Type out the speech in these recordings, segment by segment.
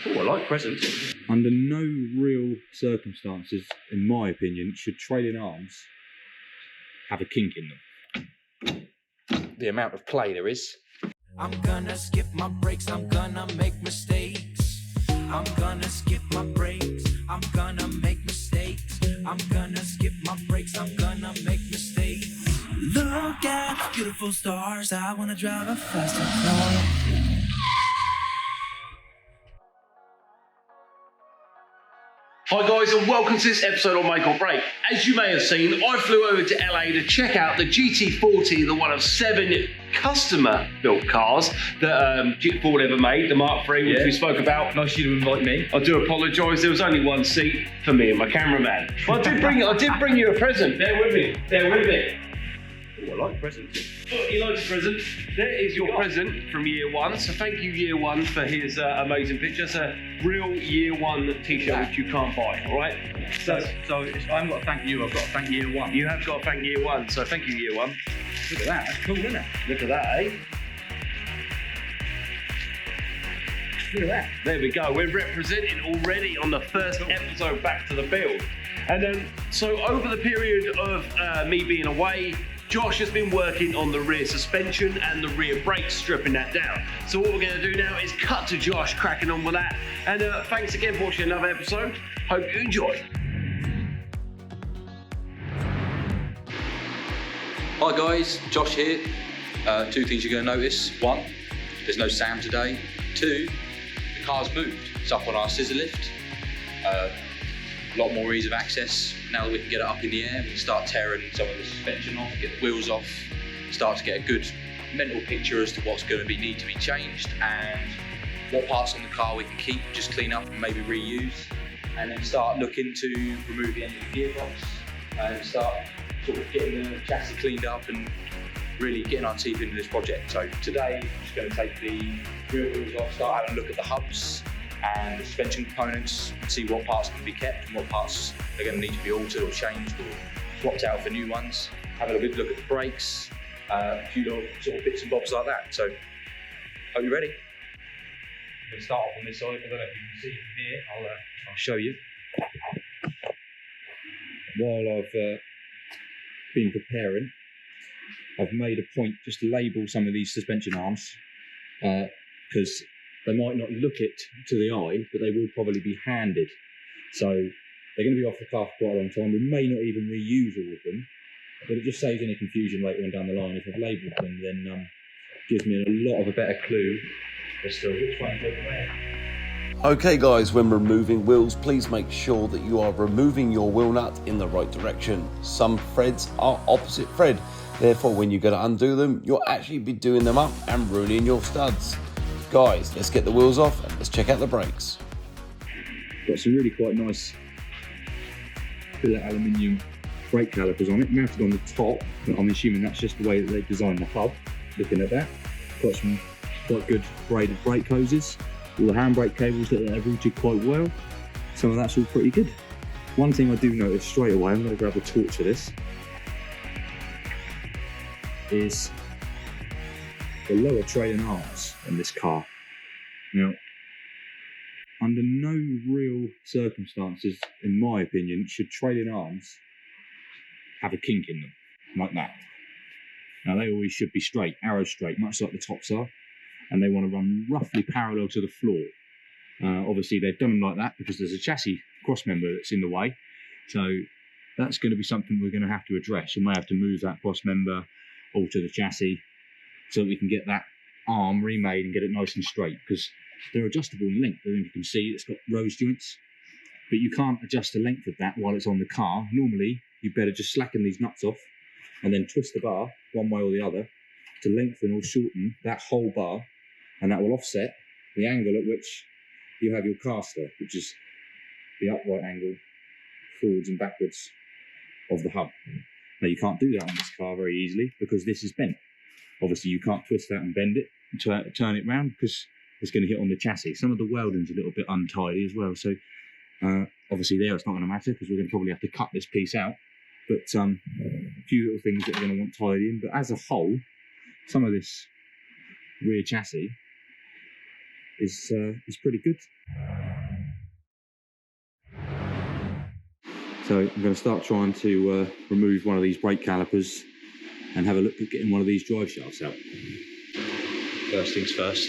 Oh, I like presents. Under no real circumstances, in my opinion, should trailing arms have a kink in them. The amount of play there is. I'm gonna skip my breaks, I'm gonna make mistakes. I'm gonna skip my breaks, I'm gonna make mistakes. I'm gonna skip my breaks, I'm gonna make mistakes. Look at the beautiful stars, I wanna drive a faster car. Hi guys, and welcome to this episode of Make or Break. As you may have seen, I flew over to LA to check out the GT40, the one of 7 customer-built cars that Ford ever made, the Mark III, which we spoke about. Nice you to invite me. I do apologise, there was only one seat for me and my cameraman. But I did bring you a present. Bear with me. Oh, I like presents. Oh, he likes a present. There is your present from year 1. So thank you, year 1, for his amazing picture. It's a real year 1 t-shirt which you can't buy, all right? So I haven't got to thank you, I've got to thank year 1. You have got to thank year 1, so thank you, year 1. Look at that, that's cool, isn't it? Look at that, eh? Look at that. There we go, we're representing already on the first episode Back to the Build. And so over the period of me being away, Josh has been working on the rear suspension and the rear brakes, stripping that down. So what we're going to do now is cut to Josh cracking on with that. And thanks again for watching another episode. Hope you enjoy. Hi guys, Josh here. 2 things you're going to notice. 1, there's no Sam today. 2, the car's moved. It's up on our scissor lift. A lot more ease of access. Now that we can get it up in the air, we can start tearing some of the suspension off, get the wheels off, start to get a good mental picture as to what's going to need to be changed and what parts on the car we can keep, just clean up and maybe reuse, and then start looking to remove the end of the gearbox and start sort of getting the chassis cleaned up and really getting our teeth into this project. So today, I'm just going to take the rear wheels off, start having a look at the hubs and the suspension components and see what parts can be kept and what parts are going to need to be altered or changed or swapped out for new ones. Have a good look at the brakes, a few little sort of bits and bobs like that. So, hope you're ready. I'm going to start off on this side. I don't know if you can see from here. I'll show you. While I've been preparing, I've made a point just to label some of these suspension arms because they might not look it to the eye, but they will probably be handed. So they're going to be off the car for quite a long time. We may not even reuse all of them, but it just saves any confusion later on down the line. If I've labelled them, then gives me a lot of a better clue as to which one to wear. Okay guys, when removing wheels, please make sure that you are removing your wheel nut in the right direction. Some threads are opposite thread, therefore when you go to undo them, you'll actually be doing them up and ruining your studs. Guys, let's get the wheels off and let's check out the brakes. Got some really quite nice billet aluminium brake calipers on it, mounted on the top. I'm assuming that's just the way that they designed the hub. Looking at that, got some quite good braided brake hoses. All the handbrake cables that are routed quite well. Some of that's all pretty good. One thing I do notice straight away, I'm going to grab a torch for this, is the lower trailing arms in this car. Now, under no real circumstances, in my opinion, should trailing arms have a kink in them, like that. Now, they always should be straight, arrow straight, much like the tops are, and they want to run roughly parallel to the floor. Obviously, they've done them like that because there's a chassis cross member that's in the way, so that's going to be something we're going to have to address. We may have to move that cross member, alter the chassis, so we can get that arm remade and get it nice and straight, because they're adjustable in length. I don't know if you can see it's got rose joints, but you can't adjust the length of that while it's on the car. Normally, you better just slacken these nuts off and then twist the bar one way or the other to lengthen or shorten that whole bar, and that will offset the angle at which you have your caster, which is the upright angle forwards and backwards of the hub. Now, you can't do that on this car very easily because this is bent. Obviously, you can't twist that and bend it and turn it round because it's going to hit on the chassis. Some of the welding's a little bit untidy as well, so obviously there it's not going to matter because we're going to probably have to cut this piece out. But a few little things that are going to want tidying. But as a whole, some of this rear chassis is pretty good. So I'm going to start trying to remove one of these brake calipers and have a look at getting one of these drive shafts out. First things first,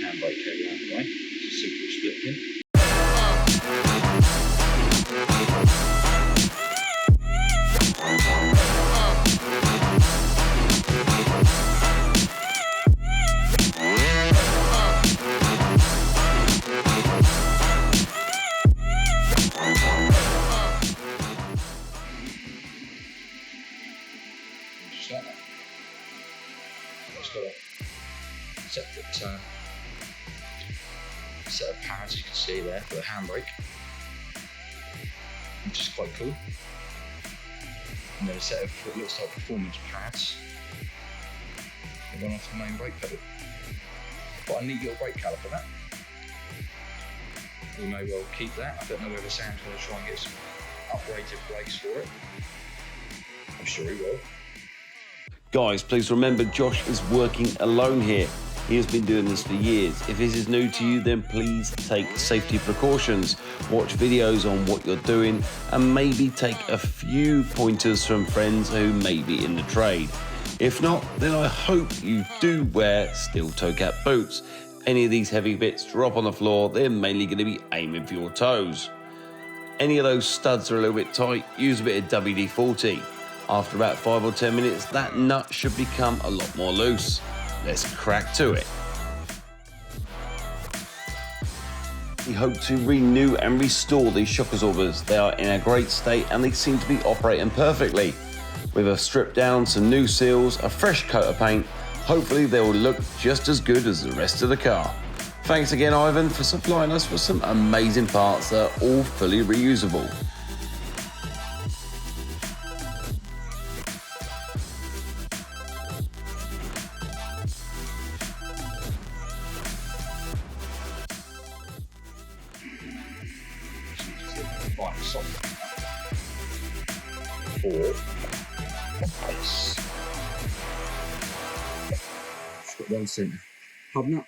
handbrake carry out of the way, it's a simple split pin. Just like that. It's got a separate set of pads you can see there for the handbrake, which is quite cool. And then a set of what looks like performance pads that run off the main brake pedal. Quite a neat little brake caliper that. We may well keep that. I don't know whether Sam's going to try and get some uprated brakes for it. I'm sure he will. Guys, please remember Josh is working alone here. He has been doing this for years. If this is new to you, then please take safety precautions. Watch videos on what you're doing and maybe take a few pointers from friends who may be in the trade. If not, then I hope you do wear steel toe cap boots. If any of these heavy bits drop on the floor, they're mainly going to be aiming for your toes. Any of those studs are a little bit tight, use a bit of WD-40. After about 5 or 10 minutes, that nut should become a lot more loose. Let's crack to it. We hope to renew and restore these shock absorbers. They are in a great state and they seem to be operating perfectly. With a strip down, some new seals, a fresh coat of paint, hopefully they will look just as good as the rest of the car. Thanks again, Ivan, for supplying us with some amazing parts that are all fully reusable. Fine, soft. Or this. Just got one centre hub nut,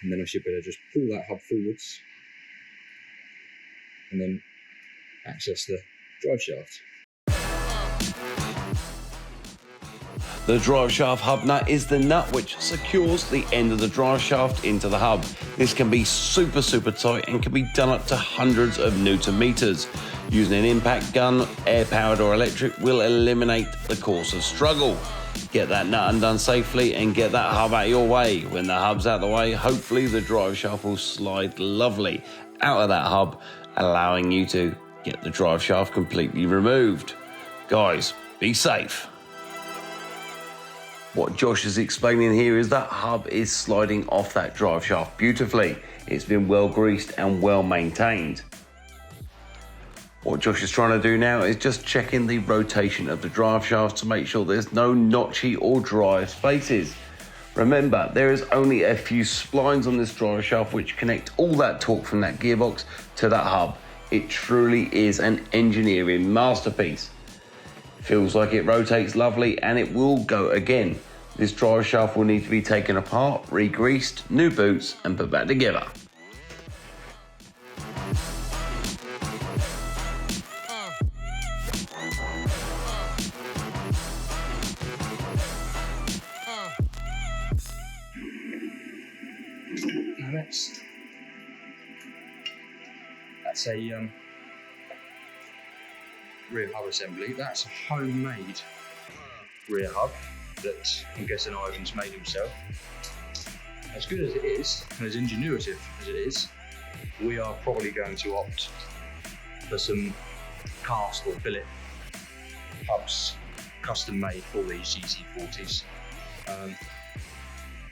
and then I should be able to just pull that hub forwards and then access the drive shaft. The drive shaft hub nut is the nut which secures the end of the drive shaft into the hub. This can be super tight and can be done up to hundreds of Newton meters. Using an impact gun, air powered or electric, will eliminate the course of struggle. Get that nut undone safely and get that hub out of your way. When the hub's out of the way, hopefully the drive shaft will slide lovely out of that hub, allowing you to get the drive shaft completely removed. Guys, be safe. What Josh is explaining here is that hub is sliding off that drive shaft beautifully. It's been well greased and well maintained. What Josh is trying to do now is just checking the rotation of the drive shaft to make sure there's no notchy or dry spaces. Remember, there is only a few splines on this drive shaft which connect all that torque from that gearbox to that hub. It truly is an engineering masterpiece. Feels like it rotates lovely and it will go again. This drive shaft will need to be taken apart, re-greased, new boots and put back together. Now that's a rear hub assembly. That's a homemade rear hub that I'm guessing Ivan's made himself. As good as it is, and as ingenuitive as it is, we are probably going to opt for some cast or billet hubs custom made for these GT40s.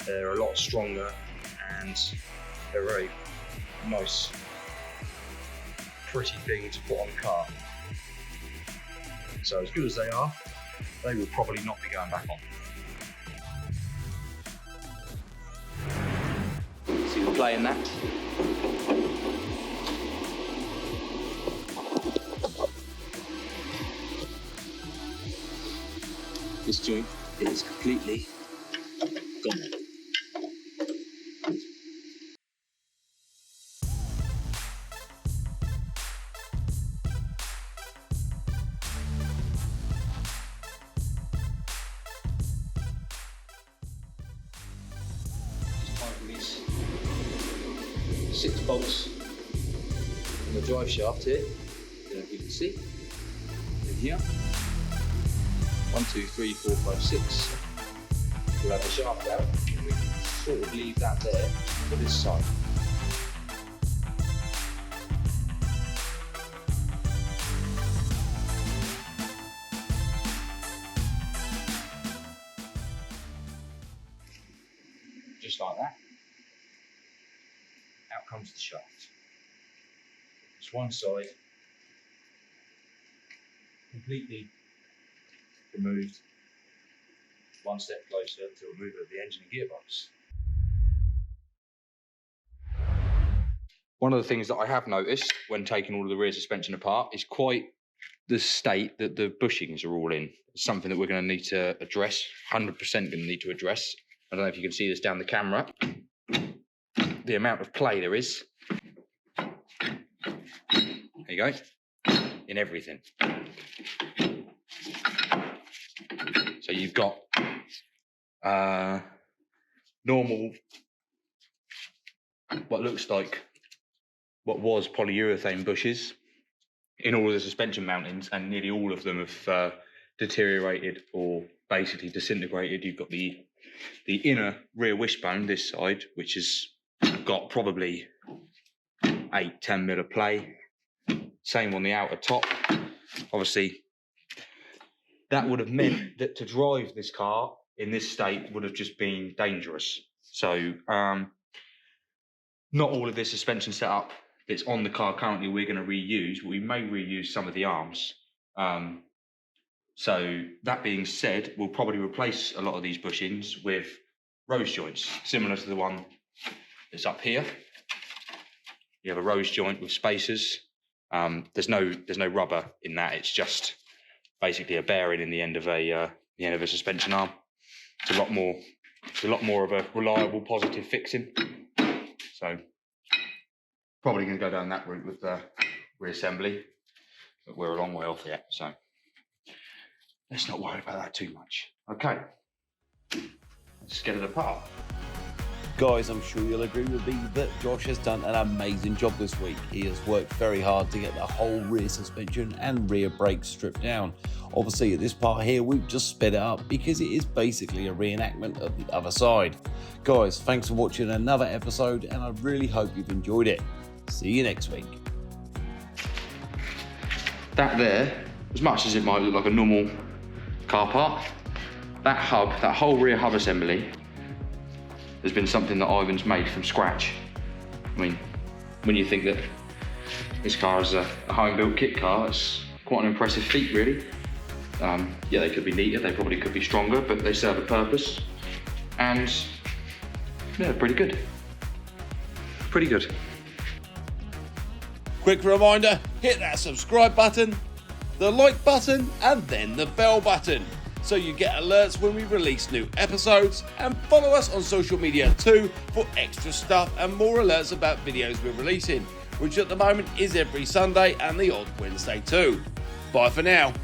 They're a lot stronger and they're a very nice, pretty thing to put on a car. So as good as they are, they will probably not be going back on. See the play in that? This joint is completely gone. 6 bolts on the drive shaft here. I don't know if you can see. In here. 1, 2, 3, 4, 5, 6. We'll have the shaft out, and we can sort of leave that there for this side. Just like that. Out comes the shaft. It's one side completely removed, one step closer to removal of the engine and gearbox. One of the things that I have noticed when taking all of the rear suspension apart is quite the state that the bushings are all in. It's something that we're going to need to address, 100% going to need to address. I don't know if you can see this down the camera, the amount of play there is. There you go, in everything. So you've got normal, what looks like what was polyurethane bushes in all of the suspension mountings, and nearly all of them have deteriorated or basically disintegrated. You've got the inner rear wishbone this side, which has got probably 8-10 mil of play. Same on the outer top. Obviously, that would have meant that to drive this car in this state would have just been dangerous. So not all of this suspension setup that's on the car currently we're going to reuse, but we may reuse some of the arms. So that being said, we'll probably replace a lot of these bushings with rose joints, similar to the one that's up here. You have a rose joint with spacers. There's no rubber in that. It's just basically a bearing in the end of a suspension arm. It's a lot more of a reliable, positive fixing. So probably going to go down that route with the reassembly, but we're a long way off yet. So let's not worry about that too much. Okay, let's get it apart. Guys, I'm sure you'll agree with me that Josh has done an amazing job this week. He has worked very hard to get the whole rear suspension and rear brakes stripped down. Obviously at this part here we've just sped it up because it is basically a reenactment of the other side. Guys, thanks for watching another episode, and I really hope you've enjoyed it. See you next week. That there, as much as it might look like a normal car part, that hub, that whole rear hub assembly, has been something that Ivan's made from scratch. I mean, when you think that this car is a home-built kit car, it's quite an impressive feat, really. Yeah, they could be neater, they probably could be stronger, but they serve a purpose. And yeah, pretty good. Pretty good. Quick reminder, hit that subscribe button, the like button, and then the bell button, so you get alerts when we release new episodes, and follow us on social media too for extra stuff and more alerts about videos we're releasing, which at the moment is every Sunday and the odd Wednesday too. Bye for now.